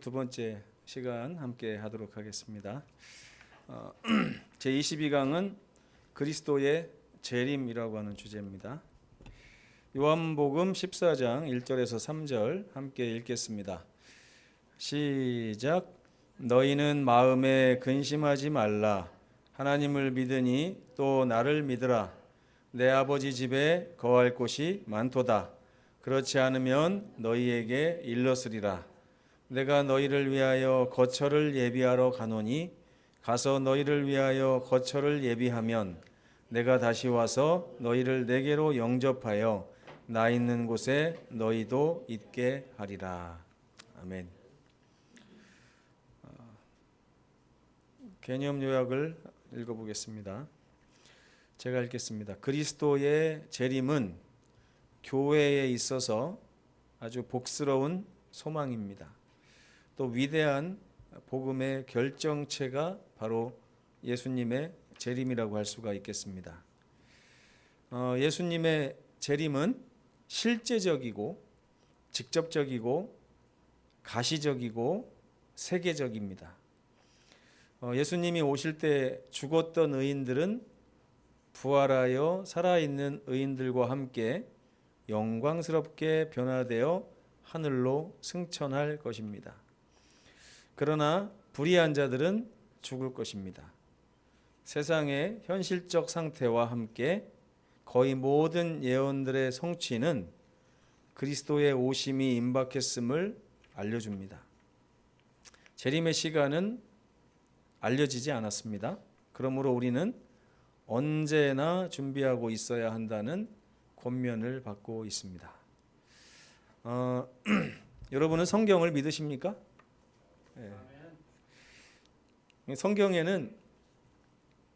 두 번째 시간 함께 하도록 하겠습니다. 제22강은 그리스도의 재림이라고 하는 주제입니다. 요한복음 14장 1절에서 3절 함께 읽겠습니다. 시작. 너희는 마음에 근심하지 말라. 하나님을 믿으니 또 나를 믿으라. 내 아버지 집에 거할 곳이 많도다. 그렇지 않으면 너희에게 일렀으리라. 내가 너희를 위하여 거처를 예비하러 가노니 가서 너희를 위하여 거처를 예비하면 내가 다시 와서 너희를 내게로 영접하여 나 있는 곳에 너희도 있게 하리라. 아멘. 개념 요약을 읽어보겠습니다. 제가 읽겠습니다. 그리스도의 재림은 교회에 있어서 아주 복스러운 소망입니다. 또 위대한 복음의 결정체가 바로 예수님의 재림이라고 할 수가 있겠습니다. 예수님의 재림은 실제적이고 직접적이고 가시적이고 세계적입니다. 예수님이 오실 때 죽었던 의인들은 부활하여 살아있는 의인들과 함께 영광스럽게 변화되어 하늘로 승천할 것입니다. 그러나 불의한 자들은 죽을 것입니다. 세상의 현실적 상태와 함께 거의 모든 예언들의 성취는 그리스도의 오심이 임박했음을 알려줍니다. 재림의 시간은 알려지지 않았습니다. 그러므로 우리는 언제나 준비하고 있어야 한다는 권면을 받고 있습니다. 여러분은 성경을 믿으십니까? 네. 성경에는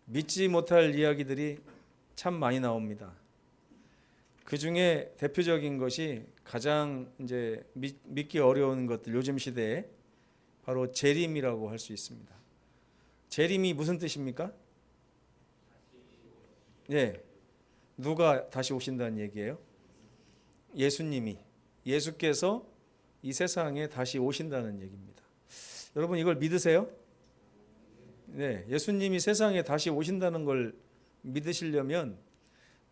믿지 못할 이야기들이 참 많이 나옵니다. 그 중에 대표적인 것이 가장 이제 믿기 어려운 것들, 요즘 시대에 바로 재림이라고 할 수 있습니다. 재림이 무슨 뜻입니까? 예, 누가 다시 오신다는 얘기예요? 예수께서 이 세상에 다시 오신다는 얘기입니다. 여러분 이걸 믿으세요? 네, 예수님이 세상에 다시 오신다는 걸 믿으시려면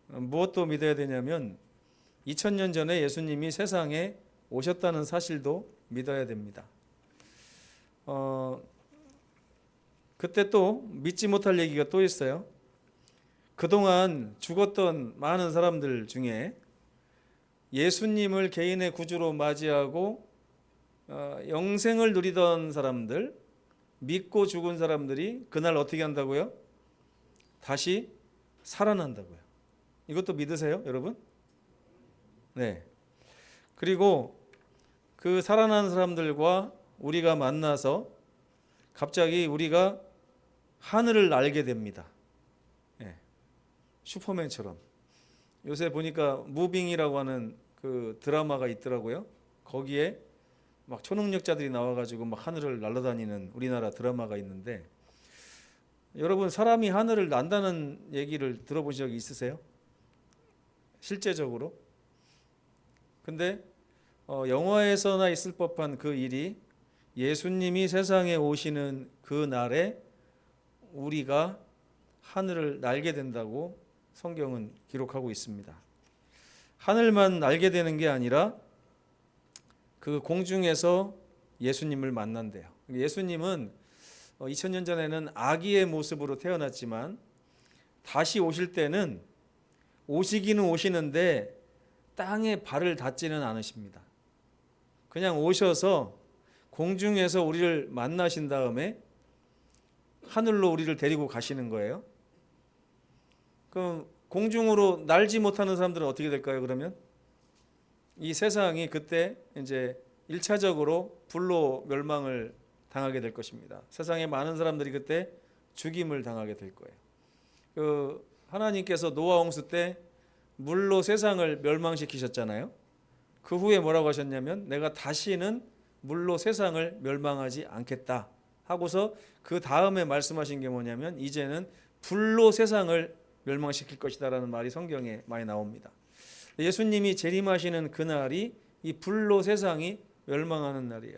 무엇도 믿어야 되냐면 2000년 전에 예수님이 세상에 오셨다는 사실도 믿어야 됩니다. 그때 또 믿지 못할 얘기가 또 있어요. 그동안 죽었던 많은 사람들 중에 예수님을 개인의 구주로 맞이하고 영생을 누리던 사람들, 믿고 죽은 사람들이 그날 어떻게 한다고요? 다시 살아난다고요. 이것도 믿으세요, 여러분? 네. 그리고 그 살아난 사람들과 우리가 만나서 갑자기 우리가 하늘을 날게 됩니다. 네. 슈퍼맨처럼. 요새 보니까 무빙이라고 하는 그 드라마가 있더라고요. 거기에 막 초능력자들이 나와가지고 막 하늘을 날아다니는 우리나라 드라마가 있는데, 여러분 사람이 하늘을 난다는 얘기를 들어보신 적이 있으세요? 실제적으로? 근데 영화에서나 있을 법한 그 일이 예수님이 세상에 오시는 그 날에 우리가 하늘을 날게 된다고 성경은 기록하고 있습니다. 하늘만 날게 되는 게 아니라 그 공중에서 예수님을 만난대요. 예수님은 2000년 전에는 아기의 모습으로 태어났지만 다시 오실 때는 오시기는 오시는데 땅에 발을 닿지는 않으십니다. 그냥 오셔서 공중에서 우리를 만나신 다음에 하늘로 우리를 데리고 가시는 거예요. 그럼 공중으로 날지 못하는 사람들은 어떻게 될까요? 그러면 이 세상이 그때 이제 1차적으로 불로 멸망을 당하게 될 것입니다. 세상에 많은 사람들이 그때 죽임을 당하게 될 거예요. 하나님께서 노아 홍수 때 물로 세상을 멸망시키셨잖아요. 그 후에 뭐라고 하셨냐면 내가 다시는 물로 세상을 멸망하지 않겠다 하고서 그 다음에 말씀하신 게 뭐냐면 이제는 불로 세상을 멸망시킬 것이다라는 말이 성경에 많이 나옵니다. 예수님이 재림하시는 그날이 이 불로 세상이 멸망하는 날이에요.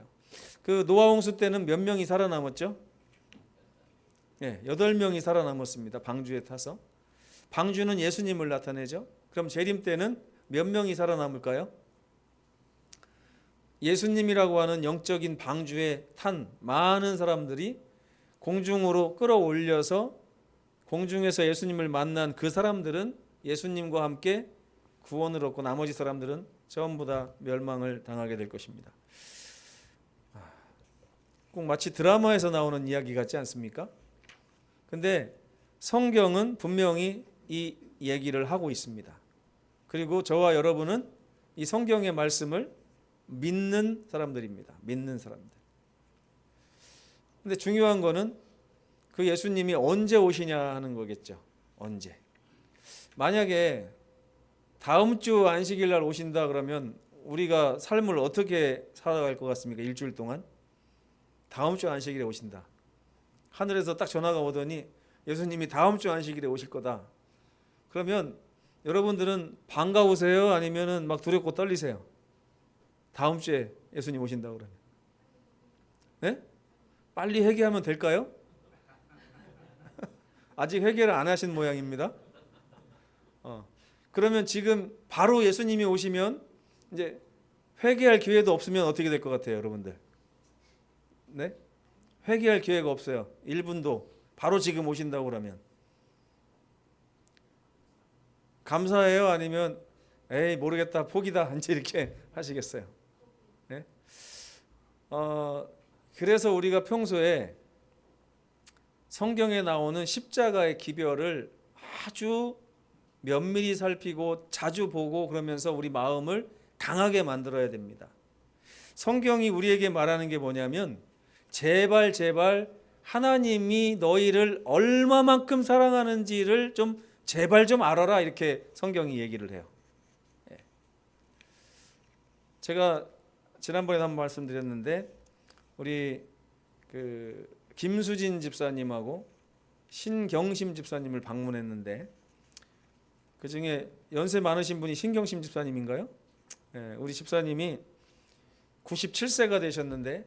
그 노아 홍수 때는 몇 명이 살아남았죠? 예, 8명이 살아남았습니다. 방주에 타서. 방주는 예수님을 나타내죠. 그럼 재림 때는 몇 명이 살아남을까요? 예수님이라고 하는 영적인 방주에 탄 많은 사람들이 공중으로 끌어올려서 공중에서 예수님을 만난 그 사람들은 예수님과 함께 구원을 얻고 나머지 사람들은 전부 다 멸망을 당하게 될 것입니다. 꼭 마치 드라마에서 나오는 이야기 같지 않습니까? 근데 성경은 분명히 이 얘기를 하고 있습니다. 그리고 저와 여러분은 이 성경의 말씀을 믿는 사람들입니다. 믿는 사람들. 근데 중요한 거는 그 예수님이 언제 오시냐 하는 거겠죠. 언제. 만약에 다음 주 안식일 날 오신다 그러면 우리가 삶을 어떻게 살아갈 것 같습니까? 일주일 동안? 다음 주 안식일에 오신다. 하늘에서 딱 전화가 오더니 예수님이 다음 주 안식일에 오실 거다. 그러면 여러분들은 반가우세요? 아니면은 막 두렵고 떨리세요? 다음 주에 예수님 오신다고 그러면. 네? 빨리 회개하면 될까요? 아직 회개를 안 하신 모양입니다. 그러면 지금 바로 예수님이 오시면 이제 회개할 기회도 없으면 어떻게 될 것 같아요, 여러분들? 네? 회개할 기회가 없어요. 1분도. 바로 지금 오신다고 그러면. 감사해요? 아니면 에이 모르겠다 포기다 이제 이렇게 하시겠어요? 네? 그래서 우리가 평소에 성경에 나오는 십자가의 기별을 아주 면밀히 살피고 자주 보고 그러면서 우리 마음을 강하게 만들어야 됩니다. 성경이 우리에게 말하는 게 뭐냐면 제발 하나님이 너희를 얼마만큼 사랑하는지를 좀 제발 좀 알아라 이렇게 성경이 얘기를 해요. 제가 지난번에 한번 말씀드렸는데 우리 그 김수진 집사님하고 신경심 집사님을 방문했는데 그 중에 연세 많으신 분이 신경심 집사님인가요? 우리 집사님이 97세가 되셨는데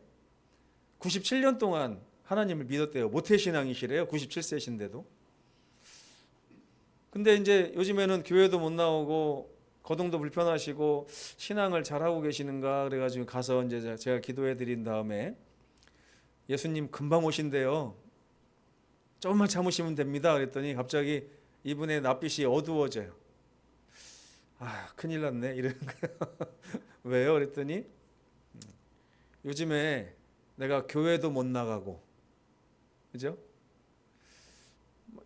97년 동안 하나님을 믿었대요. 모태신앙이시래요. 97세신데도. 근데 이제 요즘에는 교회도 못 나오고 거동도 불편하시고 신앙을 잘하고 계시는가 그래가지고 가서 이제 제가 기도해 드린 다음에 예수님 금방 오신대요. 조금만 참으시면 됩니다. 그랬더니 갑자기 이분의 낯빛이 어두워져요. 아, 큰일 났네. 이러는 거예요. 왜요? 그랬더니 요즘에 내가 교회도 못 나가고, 그죠?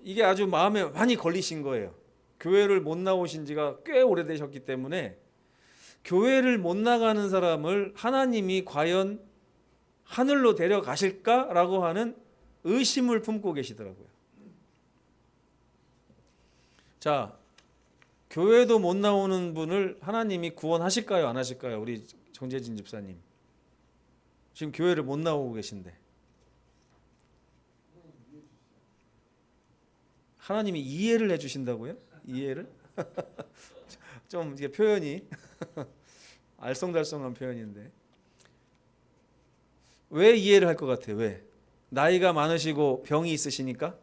이게 아주 마음에 많이 걸리신 거예요. 교회를 못 나오신 지가 꽤 오래되셨기 때문에 교회를 못 나가는 사람을 하나님이 과연 하늘로 데려가실까라고 하는 의심을 품고 계시더라고요. 자, 교회도 못 나오는 분을 하나님이 구원하실까요? 안 하실까요? 우리 정재진 집사님. 지금 교회를 못 나오고 계신데. 하나님이 이해를 해주신다고요? 이해를? 좀 이게 표현이 알쏭달쏭한 표현인데 왜 이해를 할 것 같아요? 왜? 나이가 많으시고 병이 있으시니까?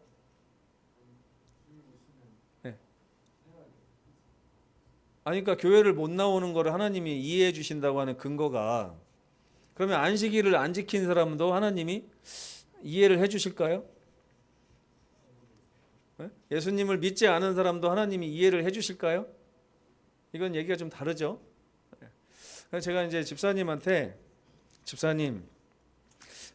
네. 아니 그러니까 교회를 못 나오는 거를 하나님이 이해해 주신다고 하는 근거가 그러면 안식일을 안 지킨 사람도 하나님이 이해를 해 주실까요? 예수님을 믿지 않은 사람도 하나님이 이해를 해 주실까요? 이건 얘기가 좀 다르죠. 그래서 제가 이제 집사님한테 집사님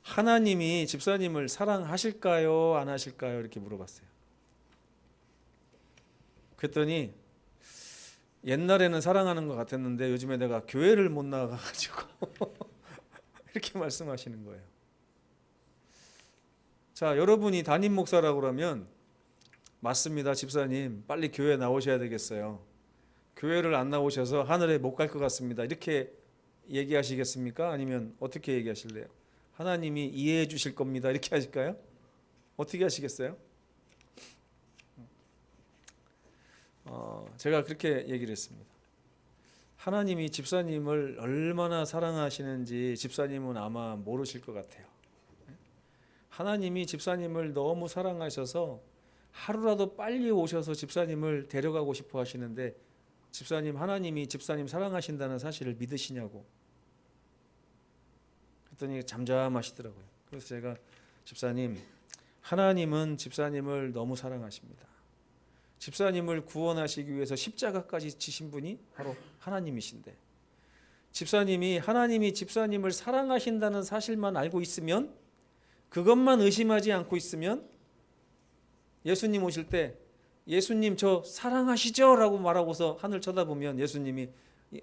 하나님이 집사님을 사랑하실까요? 안 하실까요? 이렇게 물어봤어요. 그랬더니 옛날에는 사랑하는 것 같았는데 요즘에 내가 교회를 못 나가가지고 이렇게 말씀하시는 거예요. 자, 여러분이 담임 목사라고 그러면 맞습니다, 집사님. 빨리 교회 나오셔야 되겠어요. 교회를 안 나오셔서 하늘에 못 갈 것 같습니다. 이렇게 얘기하시겠습니까? 아니면 어떻게 얘기하실래요? 하나님이 이해해 주실 겁니다. 이렇게 하실까요? 어떻게 하시겠어요? 제가 그렇게 얘기를 했습니다. 하나님이 집사님을 얼마나 사랑하시는지 집사님은 아마 모르실 것 같아요. 하나님이 집사님을 너무 사랑하셔서 하루라도 빨리 오셔서 집사님을 데려가고 싶어 하시는데, 집사님, 하나님이 집사님 사랑하신다는 사실을 믿으시냐고. 그랬더니 잠잠하시더라고요. 그래서 제가, 집사님, 하나님은 집사님을 너무 사랑하십니다. 집사님을 구원하시기 위해서 십자가까지 지신 분이 바로 하나님이신데, 집사님이, 하나님이 집사님을 사랑하신다는 사실만 알고 있으면, 그것만 의심하지 않고 있으면, 예수님 오실 때 예수님 저 사랑하시죠? 라고 말하고서 하늘 쳐다보면 예수님이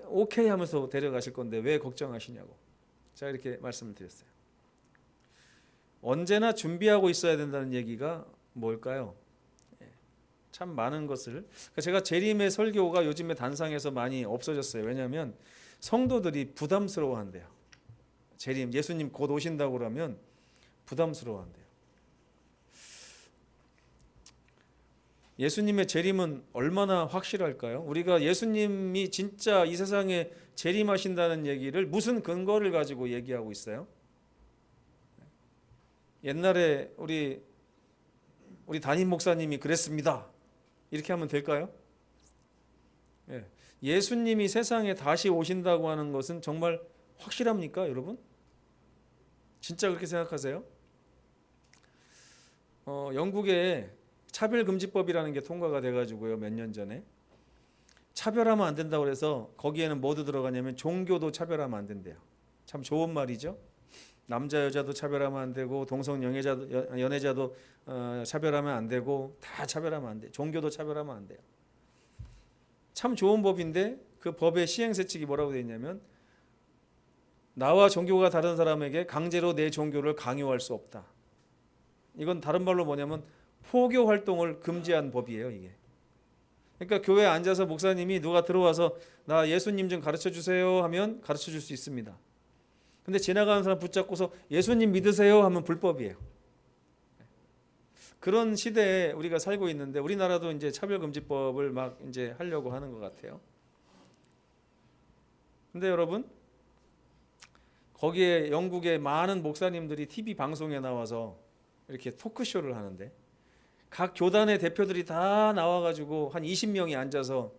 오케이 하면서 데려가실 건데 왜 걱정하시냐고. 제가 이렇게 말씀을 드렸어요. 언제나 준비하고 있어야 된다는 얘기가 뭘까요? 참 많은 것을. 제가 재림의 설교가 요즘에 단상에서 많이 없어졌어요. 왜냐하면 성도들이 부담스러워한대요. 재림, 예수님 곧 오신다고 그러면 부담스러워한대요. 예수님의 재림은 얼마나 확실할까요? 우리가 예수님이 진짜 이 세상에 재림하신다는 얘기를 무슨 근거를 가지고 얘기하고 있어요? 옛날에 우리 담임 목사님이 그랬습니다. 이렇게 하면 될까요? 예수님이 세상에 다시 오신다고 하는 것은 정말 확실합니까, 여러분? 진짜 그렇게 생각하세요? 영국에 차별금지법이라는 게 통과가 돼가지고요, 몇 년 전에 차별하면 안 된다고 그래서 거기에는 뭐도 들어가냐면 종교도 차별하면 안 된대요. 참 좋은 말이죠. 남자 여자도 차별하면 안 되고 동성 연애자도 차별하면 안 되고 다 차별하면 안 돼. 종교도 차별하면 안 돼요. 참 좋은 법인데 그 법의 시행세칙이 뭐라고 되어 있냐면, 나와 종교가 다른 사람에게 강제로 내 종교를 강요할 수 없다. 이건 다른 말로 뭐냐면 포교 활동을 금지한 법이에요, 이게. 그러니까 교회에 앉아서 목사님이 누가 들어와서 나 예수님 좀 가르쳐 주세요 하면 가르쳐 줄 수 있습니다. 근데 지나가는 사람 붙잡고서 예수님 믿으세요 하면 불법이에요. 그런 시대에 우리가 살고 있는데 우리나라도 이제 차별금지법을 막 이제 하려고 하는 것 같아요. 근데 여러분, 거기에 영국의 많은 목사님들이 TV 방송에 나와서 이렇게 토크쇼를 하는데, 각 교단의 대표들이 다 나와가지고 한 20명이 앉아서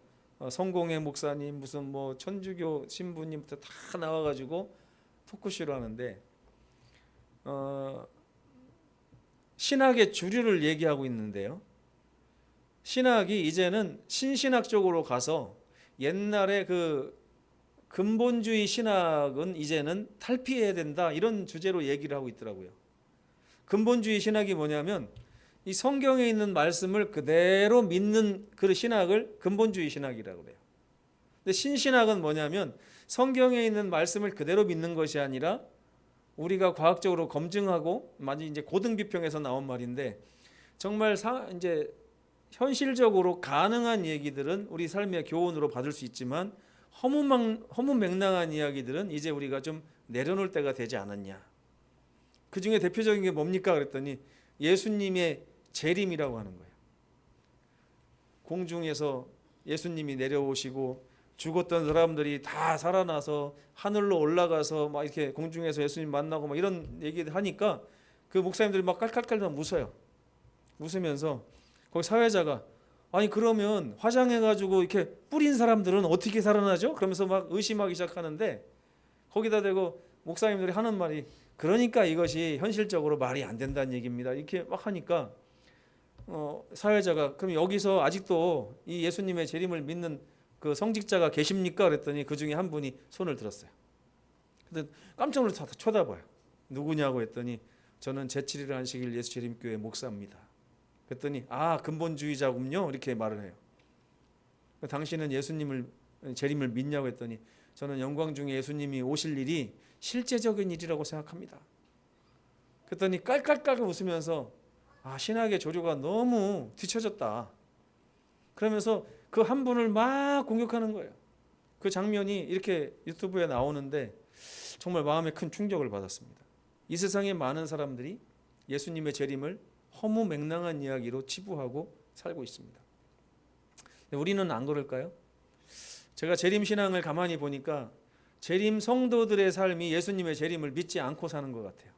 성공회 목사님, 무슨 뭐 천주교 신부님부터 다 나와가지고 토크쇼를 하는데, 신학의 주류를 얘기하고 있는데요. 신학이 이제는 신신학 쪽으로 가서 옛날에 그 근본주의 신학은 이제는 탈피해야 된다, 이런 주제로 얘기를 하고 있더라고요. 근본주의 신학이 뭐냐면 이 성경에 있는 말씀을 그대로 믿는 그 신학을 근본주의 신학이라고 그래요. 근데 신신학은 뭐냐면 성경에 있는 말씀을 그대로 믿는 것이 아니라 우리가 과학적으로 검증하고, 많이 이제 고등비평에서 나온 말인데, 정말 이제 현실적으로 가능한 얘기들은 우리 삶의 교훈으로 받을 수 있지만 허무맹랑한 이야기들은 이제 우리가 좀 내려놓을 때가 되지 않았냐. 그 중에 대표적인 게 뭡니까 그랬더니 예수님의 재림이라고 하는 거예요. 공중에서 예수님이 내려오시고 죽었던 사람들이 다 살아나서 하늘로 올라가서 막 이렇게 공중에서 예수님 만나고 막 이런 얘기를 하니까 그 목사님들이 막 깔깔깔 웃어요. 웃으면서 거기 사회자가, 아니 그러면 화장해가지고 이렇게 뿌린 사람들은 어떻게 살아나죠? 그러면서 막 의심하기 시작하는데, 거기다 대고 목사님들이 하는 말이, 그러니까 이것이 현실적으로 말이 안 된다는 얘기입니다. 이렇게 막 하니까 사회자가, 그럼 여기서 아직도 이 예수님의 재림을 믿는 그 성직자가 계십니까? 그랬더니 그 중에 한 분이 손을 들었어요. 근데 깜짝 놀라서 쳐다봐요. 누구냐고 했더니 저는 제7일 안식일 예수재림교회 목사입니다. 그랬더니 아, 근본주의자군요, 이렇게 말을 해요. 당신은 예수님을 재림을 믿냐고 했더니 저는 영광 중에 예수님이 오실 일이 실제적인 일이라고 생각합니다. 그랬더니 깔깔깔 웃으면서 아, 신학의 조류가 너무 뒤처졌다. 그러면서 그 한 분을 막 공격하는 거예요. 그 장면이 이렇게 유튜브에 나오는데 정말 마음에 큰 충격을 받았습니다. 이 세상에 많은 사람들이 예수님의 재림을 허무맹랑한 이야기로 치부하고 살고 있습니다. 우리는 안 그럴까요? 제가 재림 신앙을 가만히 보니까 재림 성도들의 삶이 예수님의 재림을 믿지 않고 사는 것 같아요.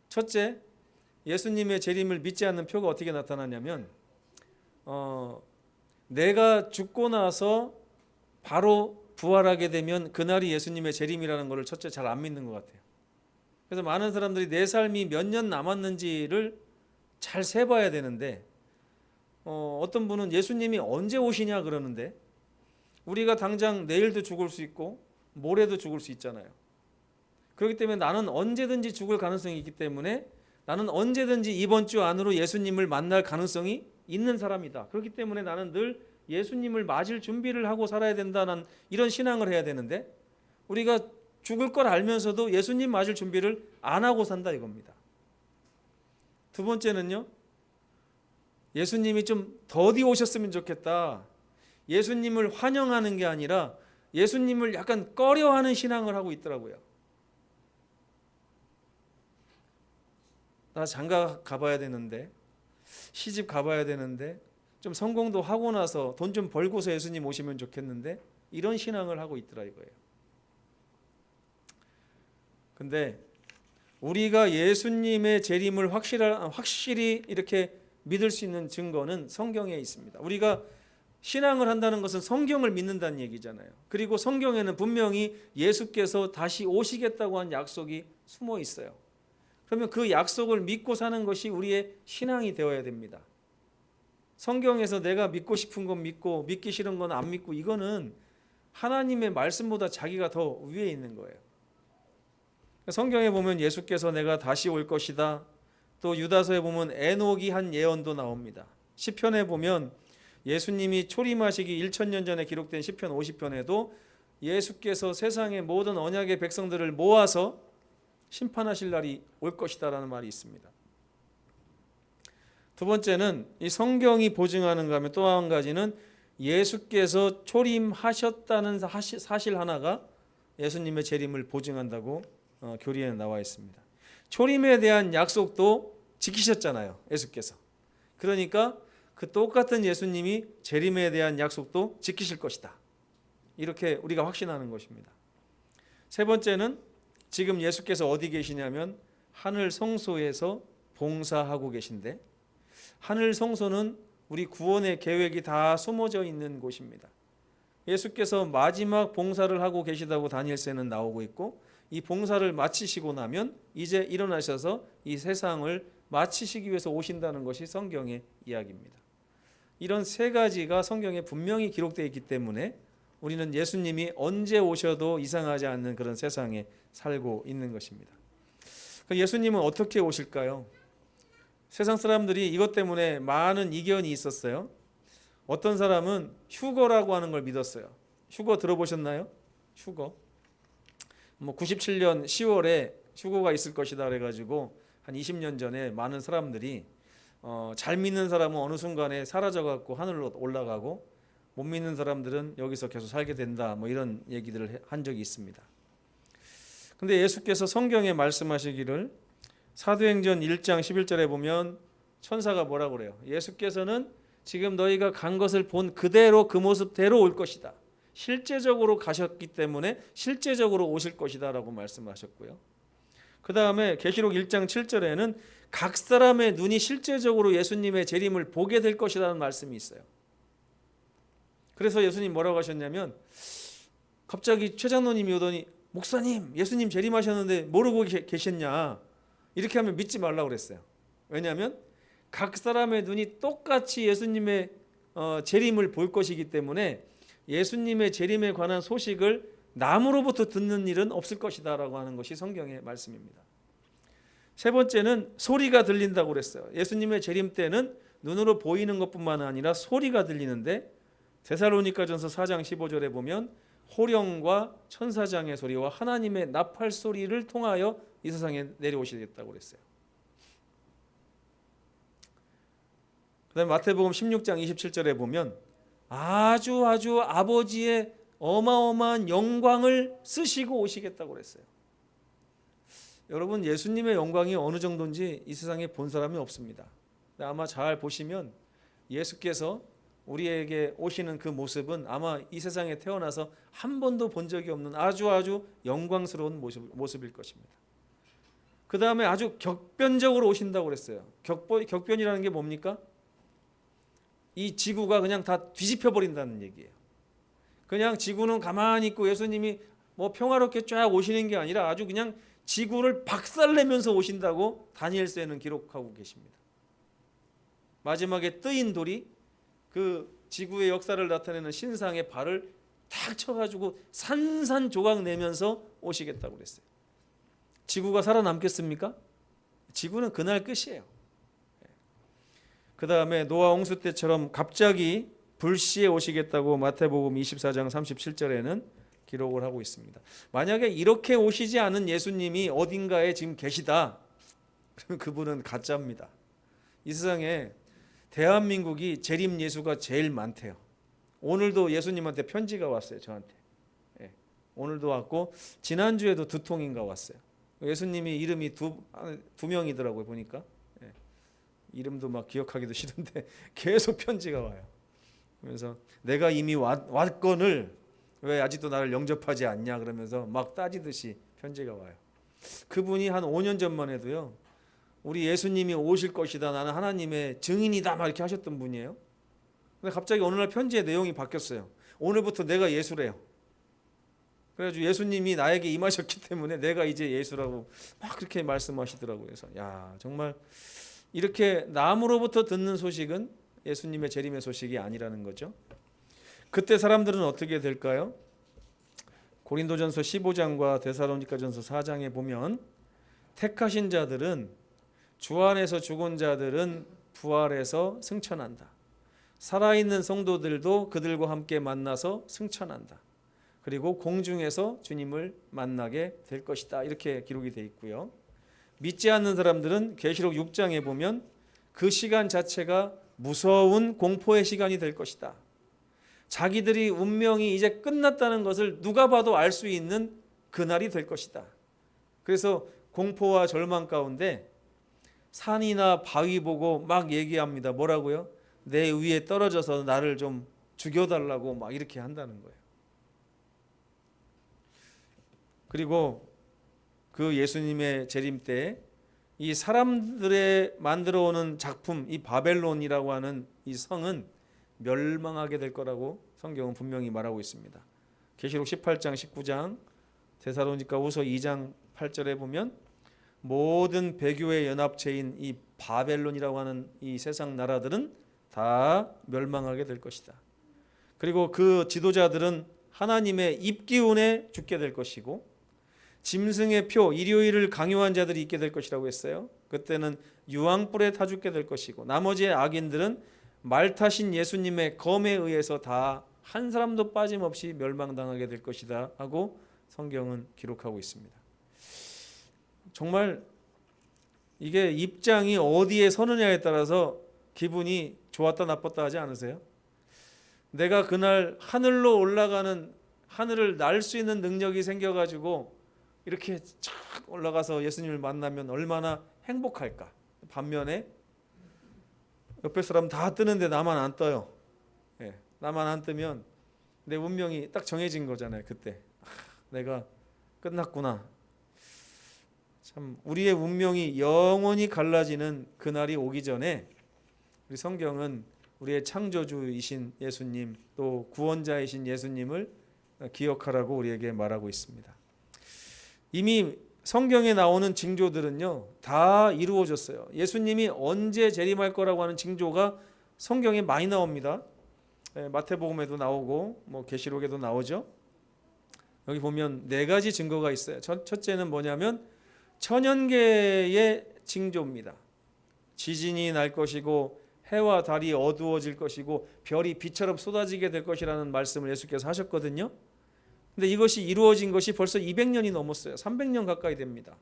첫째, 예수님의 재림을 믿지 않는 표가 어떻게 나타나냐면 내가 죽고 나서 바로 부활하게 되면 그날이 예수님의 재림이라는 것을 첫째 잘 안 믿는 것 같아요. 그래서 많은 사람들이 내 삶이 몇 년 남았는지를 잘 세봐야 되는데 어떤 분은 예수님이 언제 오시냐 그러는데 우리가 당장 내일도 죽을 수 있고 모레도 죽을 수 있잖아요. 그렇기 때문에 나는 언제든지 죽을 가능성이 있기 때문에 나는 언제든지 이번 주 안으로 예수님을 만날 가능성이 있는 사람이다. 그렇기 때문에 나는 늘 예수님을 맞을 준비를 하고 살아야 된다는 이런 신앙을 해야 되는데 우리가 죽을 걸 알면서도 예수님 맞을 준비를 안 하고 산다 이겁니다. 두 번째는요. 예수님이 좀 더디 오셨으면 좋겠다. 예수님을 환영하는 게 아니라 예수님을 약간 꺼려하는 신앙을 하고 있더라고요. 나 장가 가봐야 되는데, 시집 가봐야 되는데, 좀 성공도 하고 나서 돈 좀 벌고서 예수님 오시면 좋겠는데 이런 신앙을 하고 있더라 이거예요. 근데 우리가 예수님의 재림을 확실히 이렇게 믿을 수 있는 증거는 성경에 있습니다. 우리가 신앙을 한다는 것은 성경을 믿는다는 얘기잖아요. 그리고 성경에는 분명히 예수께서 다시 오시겠다고 한 약속이 숨어 있어요. 그러면 그 약속을 믿고 사는 것이 우리의 신앙이 되어야 됩니다. 성경에서 내가 믿고 싶은 건 믿고 믿기 싫은 건 안 믿고 이거는 하나님의 말씀보다 자기가 더 위에 있는 거예요. 성경에 보면 예수께서 내가 다시 올 것이다. 또 유다서에 보면 에녹이 한 예언도 나옵니다. 시편에 보면 예수님이 초림하시기 1000년 전에 기록된 시편 50편에도 예수께서 세상의 모든 언약의 백성들을 모아서 심판하실 날이 올 것이다라는 말이 있습니다. 두 번째는 이 성경이 보증하는가 하면 또 한 가지는 예수께서 초림하셨다는 사실 하나가 예수님의 재림을 보증한다고 교리에 나와 있습니다. 초림에 대한 약속도 지키셨잖아요. 예수께서. 그러니까 그 똑같은 예수님이 재림에 대한 약속도 지키실 것이다. 이렇게 우리가 확신하는 것입니다. 세 번째는 지금 예수께서 어디 계시냐면 하늘 성소에서 봉사하고 계신데 하늘 성소는 우리 구원의 계획이 다 숨어져 있는 곳입니다. 예수께서 마지막 봉사를 하고 계시다고 다니엘서에는 나오고 있고 이 봉사를 마치시고 나면 이제 일어나셔서 이 세상을 마치시기 위해서 오신다는 것이 성경의 이야기입니다. 이런 세 가지가 성경에 분명히 기록되어 있기 때문에 우리는 예수님이 언제 오셔도 이상하지 않는 그런 세상에 살고 있는 것입니다. 예수님은 어떻게 오실까요? 세상 사람들이 이것 때문에 많은 이견이 있었어요. 어떤 사람은 휴거라고 하는 걸 믿었어요. 휴거 들어보셨나요? 휴거. 97년 10월에 휴거가 있을 것이다 그래가지고 한 20년 전에 많은 사람들이 잘 믿는 사람은 어느 순간에 사라져갖고 하늘로 올라가고 못 믿는 사람들은 여기서 계속 살게 된다 이런 얘기들을 한 적이 있습니다. 근데 예수께서 성경에 말씀하시기를 사도행전 1장 11절에 보면 천사가 뭐라고 그래요? 예수께서는 지금 너희가 간 것을 본 그대로 그 모습대로 올 것이다. 실제적으로 가셨기 때문에 실제적으로 오실 것이다 라고 말씀하셨고요. 그 다음에 계시록 1장 7절에는 각 사람의 눈이 실제적으로 예수님의 재림을 보게 될 것이라는 말씀이 있어요. 그래서 예수님 뭐라고 하셨냐면 갑자기 최장로님이 오더니 목사님 예수님 재림하셨는데 모르고 계셨냐 이렇게 하면 믿지 말라고 그랬어요. 왜냐하면 각 사람의 눈이 똑같이 예수님의 재림을 볼 것이기 때문에 예수님의 재림에 관한 소식을 남으로부터 듣는 일은 없을 것이다 라고 하는 것이 성경의 말씀입니다. 세 번째는 소리가 들린다고 그랬어요. 예수님의 재림 때는 눈으로 보이는 것뿐만 아니라 소리가 들리는데 데살로니가전서 4장 15절에 보면 호령과 천사장의 소리와 하나님의 나팔 소리를 통하여 이 세상에 내려오시겠다고 그랬어요. 그 다음에 마태복음 16장 27절에 보면 아주 아버지의 어마어마한 영광을 쓰시고 오시겠다고 그랬어요. 여러분 예수님의 영광이 어느 정도인지 이 세상에 본 사람이 없습니다. 아마 잘 보시면 예수께서 우리에게 오시는 그 모습은 아마 이 세상에 태어나서 한 번도 본 적이 없는 아주 영광스러운 모습일 것입니다. 그 다음에 아주 격변적으로 오신다고 그랬어요. 격변이라는 게 뭡니까? 이 지구가 그냥 다 뒤집혀 버린다는 얘기예요. 그냥 지구는 가만히 있고 예수님이 뭐 평화롭게 쫙 오시는 게 아니라 아주 그냥 지구를 박살내면서 오신다고 다니엘서에는 기록하고 계십니다. 마지막에 뜨인 돌이 그 지구의 역사를 나타내는 신상의 발을 탁 쳐가지고 산산조각 내면서 오시겠다고 그랬어요. 지구가 살아남겠습니까? 지구는 그날 끝이에요. 그 다음에 노아 홍수 때처럼 갑자기 불시에 오시겠다고 마태복음 24장 37절에는 기록을 하고 있습니다. 만약에 이렇게 오시지 않은 예수님이 어딘가에 지금 계시다, 그러면 그분은 가짜입니다. 이 세상에 대한민국이 재림 예수가 제일 많대요. 오늘도 예수님한테 편지가 왔어요. 저한테. 오늘도 왔고 지난주에도 2통인가 왔어요. 예수님이 이름이 두 명이더라고요. 보니까. 이름도 막 기억하기도 싫은데 계속 편지가 와요. 그래서 내가 이미 왔건을 왜 아직도 나를 영접하지 않냐 그러면서 막 따지듯이 편지가 와요. 그분이 한 5년 전만 해도요, 우리 예수님이 오실 것이다, 나는 하나님의 증인이다 막 이렇게 하셨던 분이에요. 근데 갑자기 어느 날 편지의 내용이 바뀌었어요. 오늘부터 내가 예수래요. 그래가지고 예수님이 나에게 임하셨기 때문에 내가 이제 예수라고 막 그렇게 말씀하시더라고요. 그래서 야, 정말 이렇게 남으로부터 듣는 소식은 예수님의 재림의 소식이 아니라는 거죠. 그때 사람들은 어떻게 될까요? 고린도전서 15장과 데살로니가전서 4장에 보면 택하신 자들은, 주 안에서 죽은 자들은 부활해서 승천한다. 살아있는 성도들도 그들과 함께 만나서 승천한다. 그리고 공중에서 주님을 만나게 될 것이다. 이렇게 기록이 되어 있고요. 믿지 않는 사람들은 계시록 6장에 보면 그 시간 자체가 무서운 공포의 시간이 될 것이다. 자기들이 운명이 이제 끝났다는 것을 누가 봐도 알 수 있는 그날이 될 것이다. 그래서 공포와 절망 가운데 산이나 바위 보고 막 얘기합니다. 뭐라고요? 내 위에 떨어져서 나를 좀 죽여달라고 막 이렇게 한다는 거예요. 그리고 그 예수님의 재림 때 이 사람들의 만들어 오는 작품, 이 바벨론이라고 하는 이 성은 멸망하게 될 거라고 성경은 분명히 말하고 있습니다. 계시록 18장 19장, 데살로니가후서 2장 8절에 보면 모든 배교의 연합체인 이 바벨론이라고 하는 이 세상 나라들은 다 멸망하게 될 것이다. 그리고 그 지도자들은 하나님의 입기운에 죽게 될 것이고, 짐승의 표, 일요일을 강요한 자들이 있게 될 것이라고 했어요. 그때는 유황불에 타 죽게 될 것이고, 나머지의 악인들은 말 타신 예수님의 검에 의해서 다 한 사람도 빠짐없이 멸망당하게 될 것이다 하고 성경은 기록하고 있습니다. 정말 이게 입장이 어디에 서느냐에 따라서 기분이 좋았다 나빴다 하지 않으세요? 내가 그날 하늘로 올라가는, 하늘을 날 수 있는 능력이 생겨가지고 이렇게 쫙 올라가서 예수님을 만나면 얼마나 행복할까. 반면에 옆에 사람 다 뜨는데 나만 안 떠요. 나만 안 뜨면 내 운명이 딱 정해진 거잖아요. 그때 내가 끝났구나. 참 우리의 운명이 영원히 갈라지는 그날이 오기 전에 우리 성경은 우리의 창조주이신 예수님, 또 구원자이신 예수님을 기억하라고 우리에게 말하고 있습니다. 이미 성경에 나오는 징조들은요 다 이루어졌어요. 예수님이 언제 재림할 거라고 하는 징조가 성경에 많이 나옵니다. 마태복음에도 나오고 뭐 계시록에도 나오죠. 여기 보면 4가지 증거가 있어요. 첫째는 뭐냐면 천연계의 징조입니다. 지진이 날 것이고 해와 달이 어두워질 것이고 별이 비처럼 쏟아지게 될 것이라는 말씀을 예수께서 하셨거든요. 근데 이것이 이루어진 것이 벌써 200년이 넘었어요. 300년 가까이 됩니다.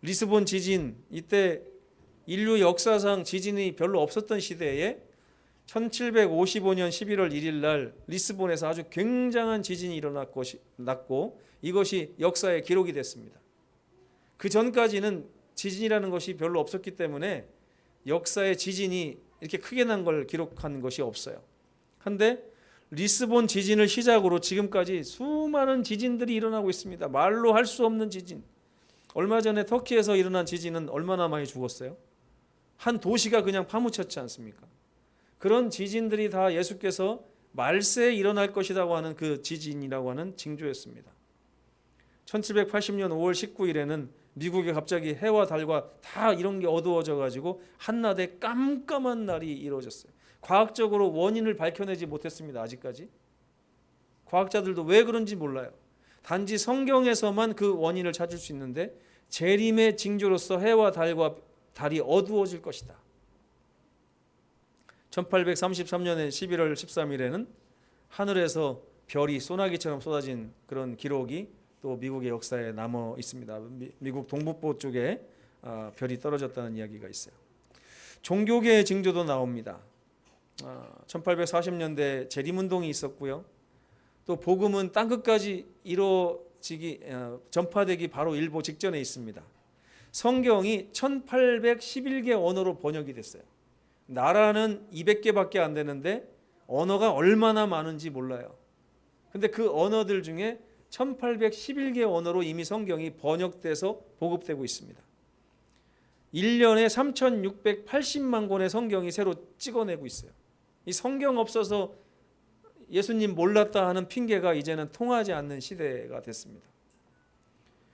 리스본 지진, 이때 인류 역사상 지진이 별로 없었던 시대에 1755년 11월 1일 날 리스본에서 아주 굉장한 지진이 일어났고 이것이 역사에 기록이 됐습니다. 그 전까지는 지진이라는 것이 별로 없었기 때문에 역사의 지진이 이렇게 크게 난 걸 기록한 것이 없어요. 한데 리스본 지진을 시작으로 지금까지 수많은 지진들이 일어나고 있습니다. 말로 할 수 없는 지진. 얼마 전에 터키에서 일어난 지진은 얼마나 많이 죽었어요? 한 도시가 그냥 파묻혔지 않습니까? 그런 지진들이 다 예수께서 말세에 일어날 것이라고 하는 그 지진이라고 하는 징조였습니다. 1780년 5월 19일에는 미국에 갑자기 해와 달과 다 이런 게 어두워져 가지고 한낮에 깜깜한 날이 이루어졌어요. 과학적으로 원인을 밝혀내지 못했습니다. 아직까지. 과학자들도 왜 그런지 몰라요. 단지 성경에서만 그 원인을 찾을 수 있는데 재림의 징조로서 해와 달이 어두워질 것이다. 1833년에 11월 13일에는 하늘에서 별이 소나기처럼 쏟아진 그런 기록이 또 미국의 역사에 남아 있습니다. 미국 동북부 쪽에 별이 떨어졌다는 이야기가 있어요. 종교계의 징조도 나옵니다. 1840년대 재림운동이 있었고요. 또 복음은 땅끝까지 전파되기 바로 일보 직전에 있습니다. 성경이 1811개 언어로 번역이 됐어요. 나라는 200개밖에 안 되는데 언어가 얼마나 많은지 몰라요. 근데 그 언어들 중에 1811개 언어로 이미 성경이 번역돼서 보급되고 있습니다. 1년에 3680만 권의 성경이 새로 찍어내고 있어요. 이 성경 없어서 예수님 몰랐다 하는 핑계가 이제는 통하지 않는 시대가 됐습니다.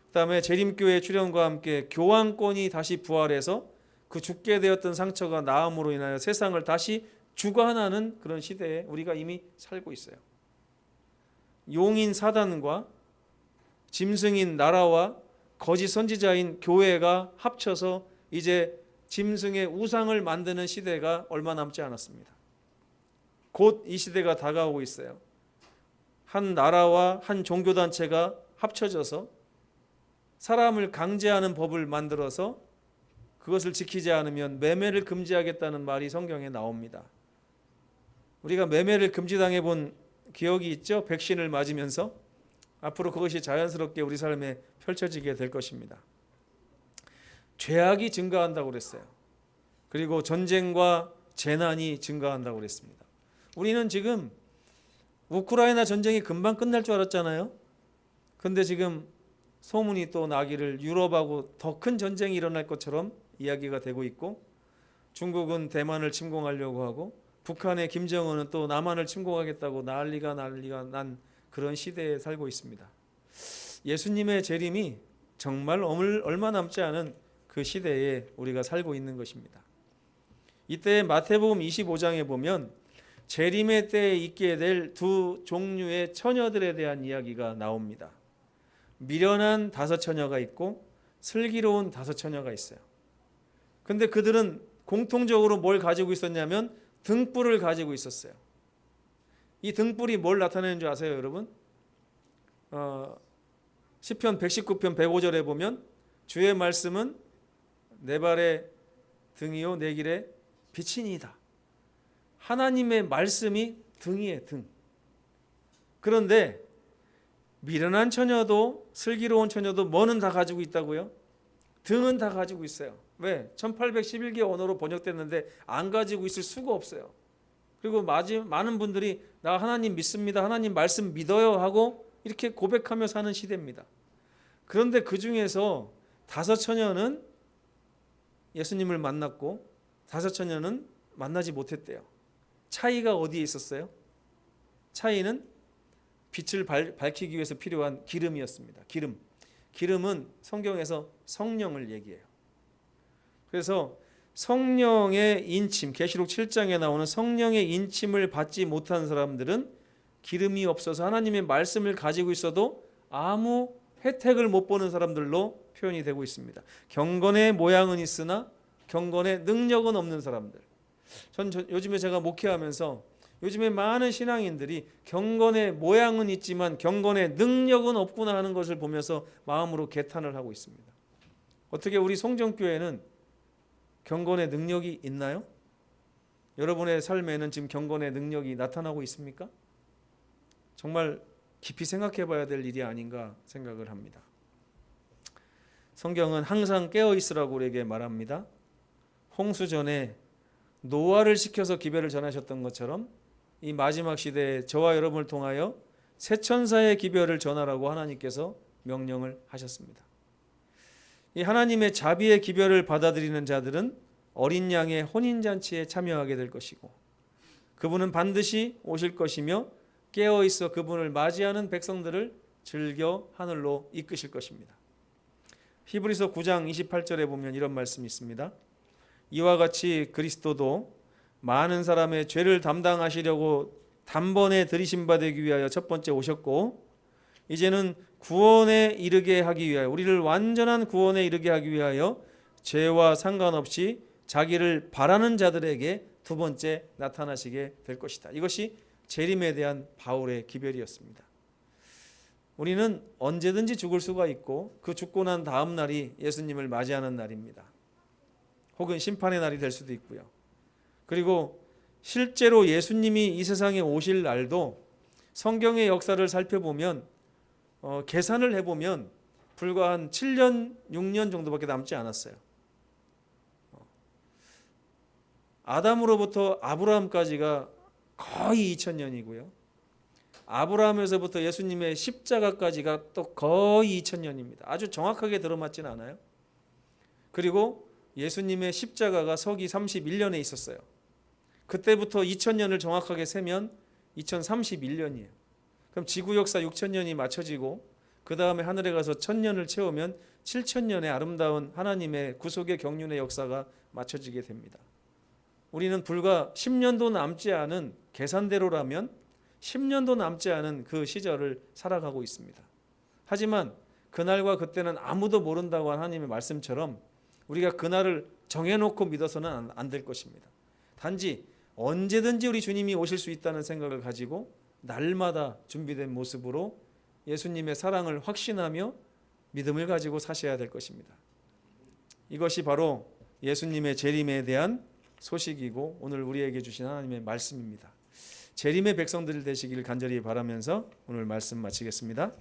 그다음에 재림교회 출현과 함께 교황권이 다시 부활해서 그 죽게 되었던 상처가 나음으로 인하여 세상을 다시 주관하는 그런 시대에 우리가 이미 살고 있어요. 용인 사단과 짐승인 나라와 거짓 선지자인 교회가 합쳐서 이제 짐승의 우상을 만드는 시대가 얼마 남지 않았습니다. 곧 이 시대가 다가오고 있어요. 한 나라와 한 종교단체가 합쳐져서 사람을 강제하는 법을 만들어서 그것을 지키지 않으면 매매를 금지하겠다는 말이 성경에 나옵니다. 우리가 매매를 금지당해 본 기억이 있죠? 백신을 맞으면서. 앞으로 그것이 자연스럽게 우리 삶에 펼쳐지게 될 것입니다. 죄악이 증가한다고 그랬어요. 그리고 전쟁과 재난이 증가한다고 그랬습니다. 우리는 지금 우크라이나 전쟁이 금방 끝날 줄 알았잖아요. 그런데 지금 소문이 또 나기를 유럽하고 더 큰 전쟁이 일어날 것처럼 이야기가 되고 있고, 중국은 대만을 침공하려고 하고 북한의 김정은은 또 남한을 침공하겠다고 난리가 난 그런 시대에 살고 있습니다. 예수님의 재림이 정말 얼마 남지 않은 그 시대에 우리가 살고 있는 것입니다. 이때 마태복음 25장에 보면 재림의 때에 있게 될 두 종류의 처녀들에 대한 이야기가 나옵니다. 미련한 5 처녀가 있고 슬기로운 5 처녀가 있어요. 근데 그들은 공통적으로 뭘 가지고 있었냐면 등불을 가지고 있었어요. 이 등불이 뭘 나타내는 줄 아세요, 여러분? 시편 119편 105절에 보면 주의 말씀은 내 발의 등이요 내 길의 빛이니이다. 하나님의 말씀이 등이에요, 등. 그런데 미련한 처녀도 슬기로운 처녀도 뭐는 다 가지고 있다고요? 등은 다 가지고 있어요. 왜? 1811개 언어로 번역됐는데 안 가지고 있을 수가 없어요. 그리고 많은 분들이 나 하나님 믿습니다, 하나님 말씀 믿어요 하고 이렇게 고백하며 사는 시대입니다. 그런데 그 중에서 5 처녀는 예수님을 만났고 5 처녀는 만나지 못했대요. 차이가 어디에 있었어요? 차이는 빛을 밝히기 위해서 필요한 기름이었습니다. 기름은 성경에서 성령을 얘기해요. 그래서 성령의 인침, 계시록 7장에 나오는 성령의 인침을 받지 못한 사람들은 기름이 없어서 하나님의 말씀을 가지고 있어도 아무 혜택을 못 보는 사람들로 표현이 되고 있습니다. 경건의 모양은 있으나 경건의 능력은 없는 사람들. 요즘에 제가 목회하면서 요즘에 많은 신앙인들이 경건의 모양은 있지만 경건의 능력은 없구나 하는 것을 보면서 마음으로 개탄을 하고 있습니다. 어떻게 우리 송정교회는 경건의 능력이 있나요? 여러분의 삶에는 지금 경건의 능력이 나타나고 있습니까? 정말 깊이 생각해 봐야 될 일이 아닌가 생각을 합니다. 성경은 항상 깨어 있으라고 우리에게 말합니다. 홍수 전에 노아를 시켜서 기별을 전하셨던 것처럼 이 마지막 시대에 저와 여러분을 통하여 새 천사의 기별을 전하라고 하나님께서 명령을 하셨습니다. 이 하나님의 자비의 기별을 받아들이는 자들은 어린 양의 혼인잔치에 참여하게 될 것이고, 그분은 반드시 오실 것이며 깨어있어 그분을 맞이하는 백성들을 즐겨 하늘로 이끄실 것입니다. 히브리서 9장 28절에 보면 이런 말씀이 있습니다. 이와 같이 그리스도도 많은 사람의 죄를 담당하시려고 단번에 들이심 받기 위하여 첫 번째 오셨고, 이제는 구원에 이르게 하기 위하여, 우리를 완전한 구원에 이르게 하기 위하여 죄와 상관없이 자기를 바라는 자들에게 두 번째 나타나시게 될 것이다. 이것이 재림에 대한 바울의 기별이었습니다. 우리는 언제든지 죽을 수가 있고 그 죽고 난 다음 날이 예수님을 맞이하는 날입니다. 혹은 심판의 날이 될 수도 있고요. 그리고 실제로 예수님이 이 세상에 오실 날도 성경의 역사를 살펴보면 계산을 해보면 불과 한 7년, 6년 정도밖에 남지 않았어요. 아담으로부터 아브라함까지가 거의 2000년이고요. 아브라함에서부터 예수님의 십자가까지가 또 거의 2000년입니다. 아주 정확하게 들어맞지는 않아요. 그리고 예수님의 십자가가 서기 31년에 있었어요. 그때부터 2000년을 정확하게 세면 2031년이에요. 그럼 지구 역사 6000년이 맞춰지고 그 다음에 하늘에 가서 1000년을 채우면 7000년의 아름다운 하나님의 구속의 경륜의 역사가 맞춰지게 됩니다. 우리는 불과 10년도 남지 않은, 계산대로라면 10년도 남지 않은 그 시절을 살아가고 있습니다. 하지만 그날과 그때는 아무도 모른다고 한 하나님의 말씀처럼 우리가 그날을 정해놓고 믿어서는 안 될 것입니다. 단지 언제든지 우리 주님이 오실 수 있다는 생각을 가지고 날마다 준비된 모습으로 예수님의 사랑을 확신하며 믿음을 가지고 사셔야 될 것입니다. 이것이 바로 예수님의 재림에 대한 소식이고 오늘 우리에게 주신 하나님의 말씀입니다. 재림의 백성들 되시기를 간절히 바라면서 오늘 말씀 마치겠습니다.